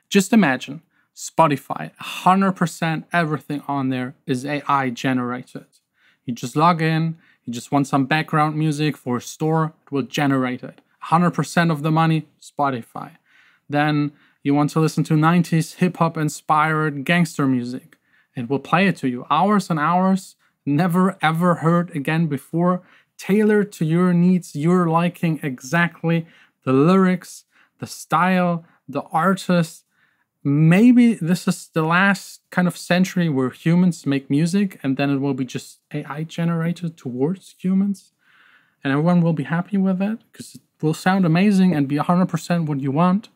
Just imagine Spotify, 100% everything on there is AI generated. You just log in, you just want some background music for a store, it will generate it. 100% of the money, Spotify. Then you want to listen to 90s hip-hop inspired gangster music. It will play it to you. Hours and hours, never ever heard again before, tailored to your needs, your liking exactly, the lyrics, the style, the artist. Maybe this is the last kind of century where humans make music and then it will be just AI generated towards humans. And everyone will be happy with it because it will sound amazing and be 100% what you want.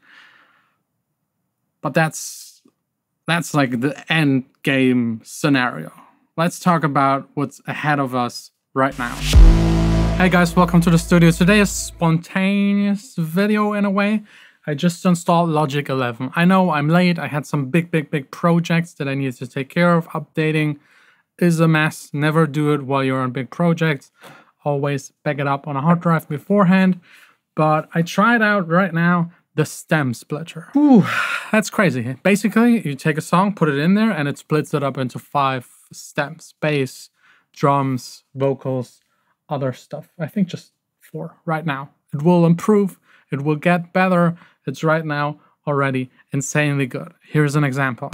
But that's like the end game scenario. Let's talk about what's ahead of us right now. Hey guys, welcome to the studio. Today is a spontaneous video in a way. I just installed Logic 11. I know I'm late. I had some big projects that I needed to take care of. Updating is a mess. Never do it while you're on big projects. Always back it up on a hard drive beforehand. But I tried out right now the stem splitter. Ooh, that's crazy. Basically, you take a song, put it in there, and it splits it up into 5 stems. Bass, drums, vocals, other stuff. I think just 4 right now. It will improve. It will get better. It's right now already insanely good. Here's an example.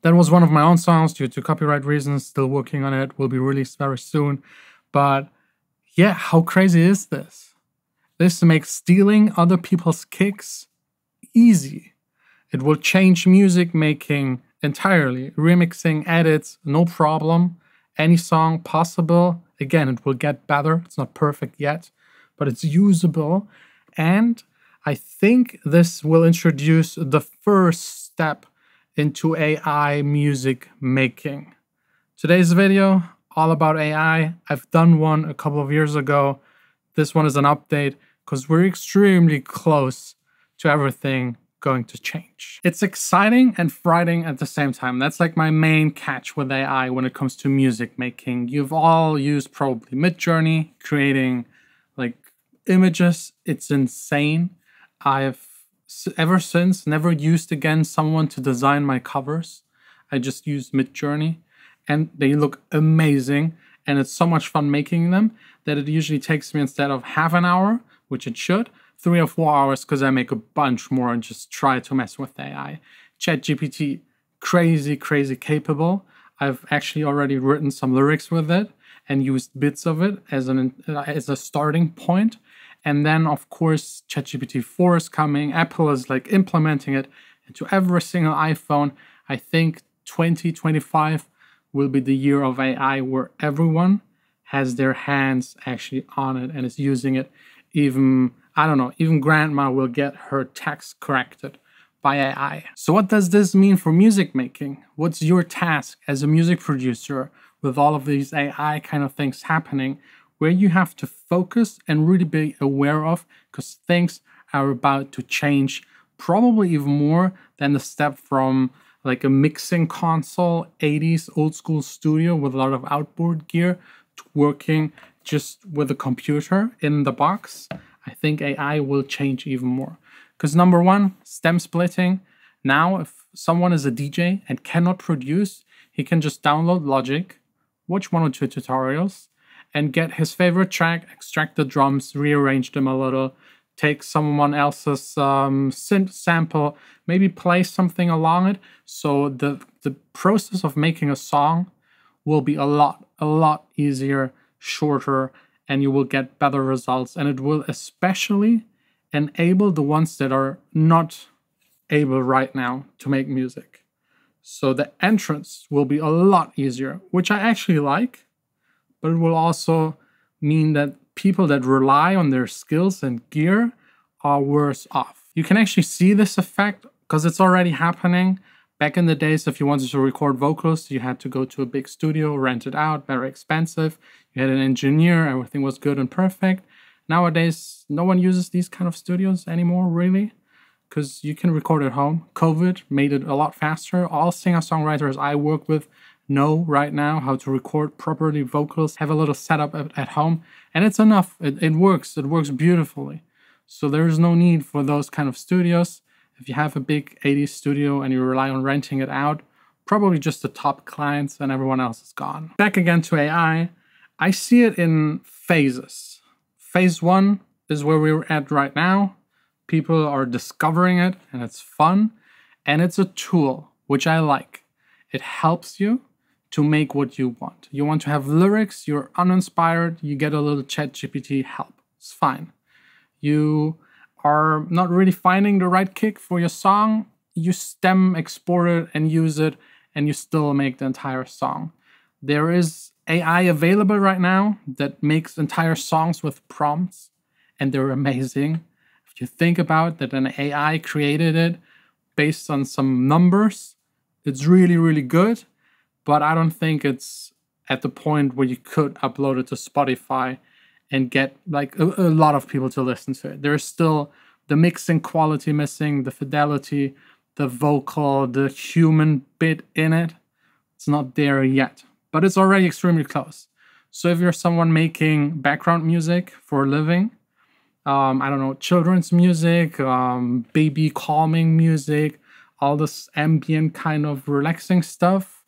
That was one of my own songs due to copyright reasons. Still working on it. Will be released very soon. But yeah, how crazy is this? This makes stealing other people's kicks easy. It will change music making entirely. Remixing, edits, no problem. Any song possible. Again, it will get better. It's not perfect yet, but it's usable. And I think this will introduce the first step into AI music making. Today's video, all about AI. I've done one a couple of years ago. This one is an update because we're extremely close to everything going to change. It's exciting and frightening at the same time. That's like my main catch with AI when it comes to music making. You've all used probably Midjourney, creating like images. It's insane. I've ever since never used again someone to design my covers. I just used Midjourney and they look amazing, and it's so much fun making them that it usually takes me, instead of half an hour, which it should, 3 or 4 hours, because I make a bunch more and just try to mess with AI. ChatGPT, crazy capable. I've actually already written some lyrics with it and used bits of it as a starting point. And then, of course, ChatGPT 4 is coming. Apple is like implementing it into every single iPhone. I think 2025 will be the year of AI where everyone has their hands actually on it and is using it. Even, I don't know, even grandma will get her text corrected by AI. So what does this mean for music making? What's your task as a music producer with all of these AI kind of things happening, where you have to focus and really be aware of, because things are about to change, probably even more than the step from like a mixing console, 80s old school studio with a lot of outboard gear, to working just with a computer in the box. I think AI will change even more. Because number one, stem splitting. Now, if someone is a DJ and cannot produce, he can just download Logic, watch 1 or 2 tutorials, and get his favorite track, extract the drums, rearrange them a little, take someone else's synth sample, maybe play something along it. So the process of making a song will be a lot easier, shorter, and you will get better results. And it will especially enable the ones that are not able right now to make music. So the entrance will be a lot easier, which I actually like. But it will also mean that people that rely on their skills and gear are worse off. You can actually see this effect because it's already happening, Back in the days, if you wanted to record vocals, you had to go to a big studio, rent it out, very expensive. You had an engineer, everything was good and perfect. Nowadays, no one uses these kind of studios anymore, really, because you can record at home. COVID made it a lot faster. All singer-songwriters I work with know right now how to record properly vocals, have a little setup at home, and it's enough. It works. It works beautifully. So there's no need for those kind of studios. If you have a big 80s studio and you rely on renting it out, probably just the top clients and everyone else is gone. Back again to AI, I see it in phases. Phase 1 is where we're at right now. People are discovering it and it's fun. And it's a tool, which I like. It helps you to make what you want. You want to have lyrics, you're uninspired, you get a little ChatGPT help. It's fine. You are not really finding the right kick for your song, you stem, export it, and use it, and you still make the entire song. There is AI available right now that makes entire songs with prompts, and they're amazing. If you think about that an AI created it based on some numbers, it's really, really good, but I don't think it's at the point where you could upload it to Spotify and get like a lot of people to listen to it. There's still the mixing quality missing, the fidelity, the vocal, the human bit in it. It's not there yet, but it's already extremely close. So if you're someone making background music for a living, I don't know, children's music, baby calming music, all this ambient kind of relaxing stuff,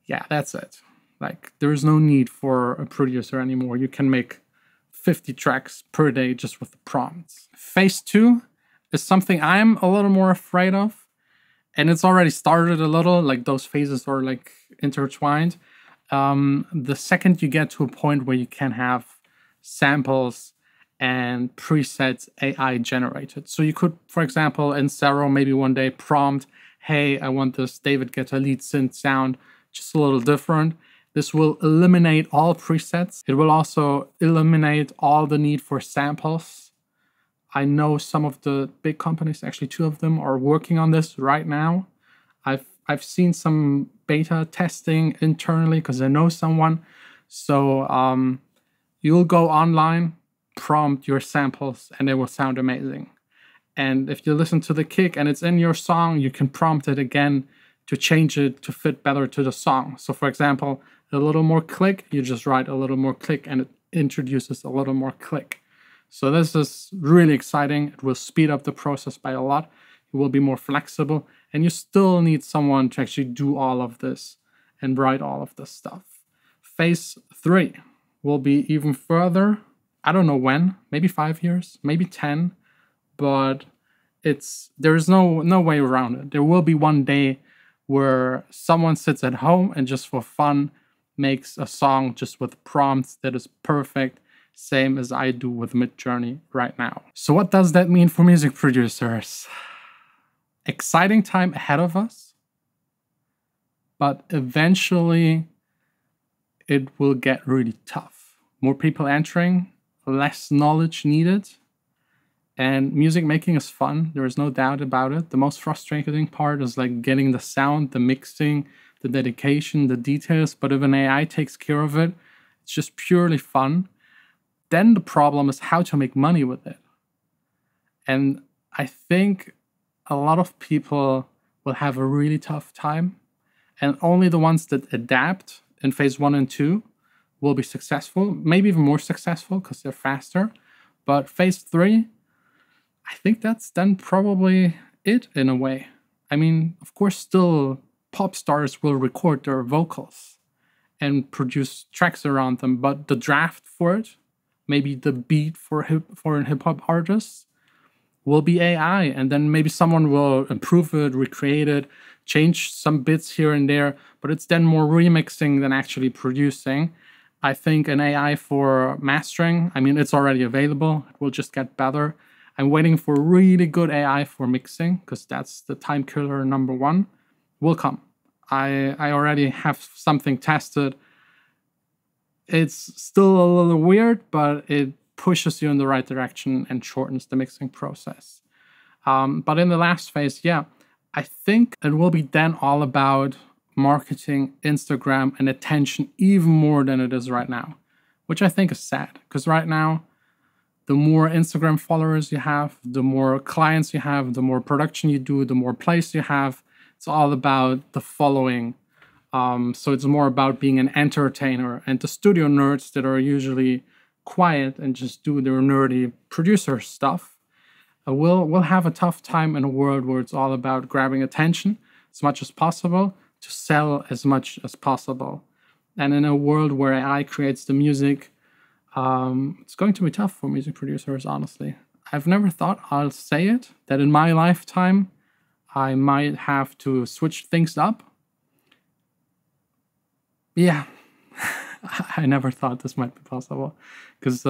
yeah, that's it. Like, there's no need for a producer anymore. You can make 50 tracks per day just with the prompts. Phase 2 is something I'm a little more afraid of. And it's already started a little, like those phases are like intertwined. The second you get to a point where you can have samples and presets AI generated. So you could, for example, in Zero, maybe one day prompt, hey, I want this David Guetta lead synth sound just a little different. This will eliminate all presets. It will also eliminate all the need for samples. I know some of the big companies, actually 2 of them, are working on this right now. I've seen some beta testing internally because I know someone. So you'll go online, prompt your samples, and they will sound amazing. And if you listen to the kick and it's in your song, you can prompt it again to change it to fit better to the song. So for example, a little more click, you just write a little more click and it introduces a little more click. So this is really exciting. It will speed up the process by a lot. It will be more flexible, and you still need someone to actually do all of this and write all of this stuff. Phase 3 will be even further. I don't know when, maybe 5 years, maybe 10, but there's no way around it. There will be one day where someone sits at home and just for fun makes a song just with prompts that is perfect, same as I do with Midjourney right now. So what does that mean for music producers? Exciting time ahead of us, but eventually it will get really tough. More people entering, less knowledge needed, and music making is fun. There is no doubt about it. The most frustrating part is like getting the sound, the mixing, the dedication, the details. But if an AI takes care of it, it's just purely fun. Then the problem is how to make money with it. And I think a lot of people will have a really tough time. And only the ones that adapt in phase 1 and 2 will be successful, maybe even more successful because they're faster. But phase 3, I think that's then probably it in a way. I mean, of course, still pop stars will record their vocals and produce tracks around them, but the draft for it, maybe the beat for an hip-hop artist, will be AI, and then maybe someone will improve it, recreate it, change some bits here and there, but it's then more remixing than actually producing. I think an AI for mastering, I mean, it's already available. It will just get better. I'm waiting for really good AI for mixing because that's the time killer number 1. Will come. I already have something tested. It's still a little weird, but it pushes you in the right direction and shortens the mixing process. But in the last phase, yeah, I think it will be then all about marketing, Instagram, and attention even more than it is right now, which I think is sad. Because right now, the more Instagram followers you have, the more clients you have, the more production you do, the more plays you have. It's all about the following. So it's more about being an entertainer. And the studio nerds that are usually quiet and just do their nerdy producer stuff will have a tough time in a world where it's all about grabbing attention as much as possible to sell as much as possible. And in a world where AI creates the music, it's going to be tough for music producers, honestly. I've never thought, I'll say it, that in my lifetime, I might have to switch things up. Yeah, I never thought this might be possible, because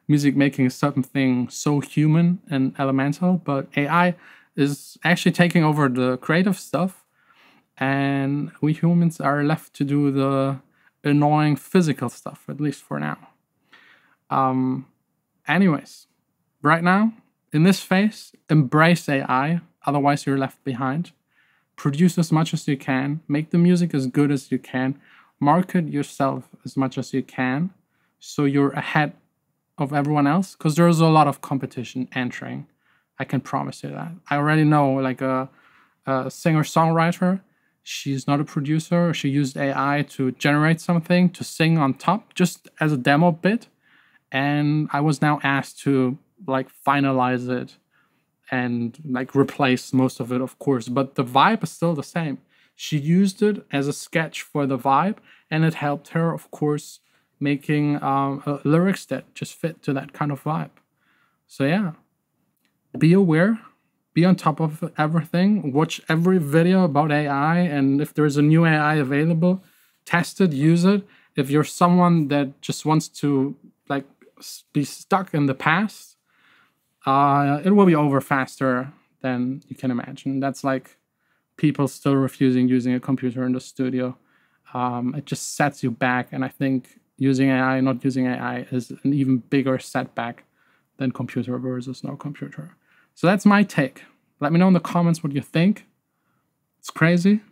music making is something so human and elemental, but AI is actually taking over the creative stuff, and we humans are left to do the annoying physical stuff, at least for now. Anyways, right now, in this phase, embrace AI, otherwise you're left behind. Produce as much as you can, make the music as good as you can, market yourself as much as you can, so you're ahead of everyone else, because there's a lot of competition entering. I can promise you that. I already know, like a singer-songwriter, she's not a producer. She used AI to generate something to sing on top, just as a demo bit. And I was now asked to like finalize it and like replace most of it, of course. But the vibe is still the same. She used it as a sketch for the vibe, and it helped her, of course, making lyrics that just fit to that kind of vibe. So yeah, be aware, be on top of everything, watch every video about AI, and if there's a new AI available, test it, use it. If you're someone that just wants to like be stuck in the past, it will be over faster than you can imagine. That's like people still refusing using a computer in the studio. It just sets you back, and I think using AI, not using AI, is an even bigger setback than computer versus no computer. So that's my take. Let me know in the comments what you think. It's crazy.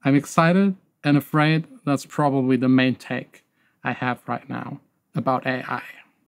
I'm excited and afraid. That's probably the main take I have right now about AI.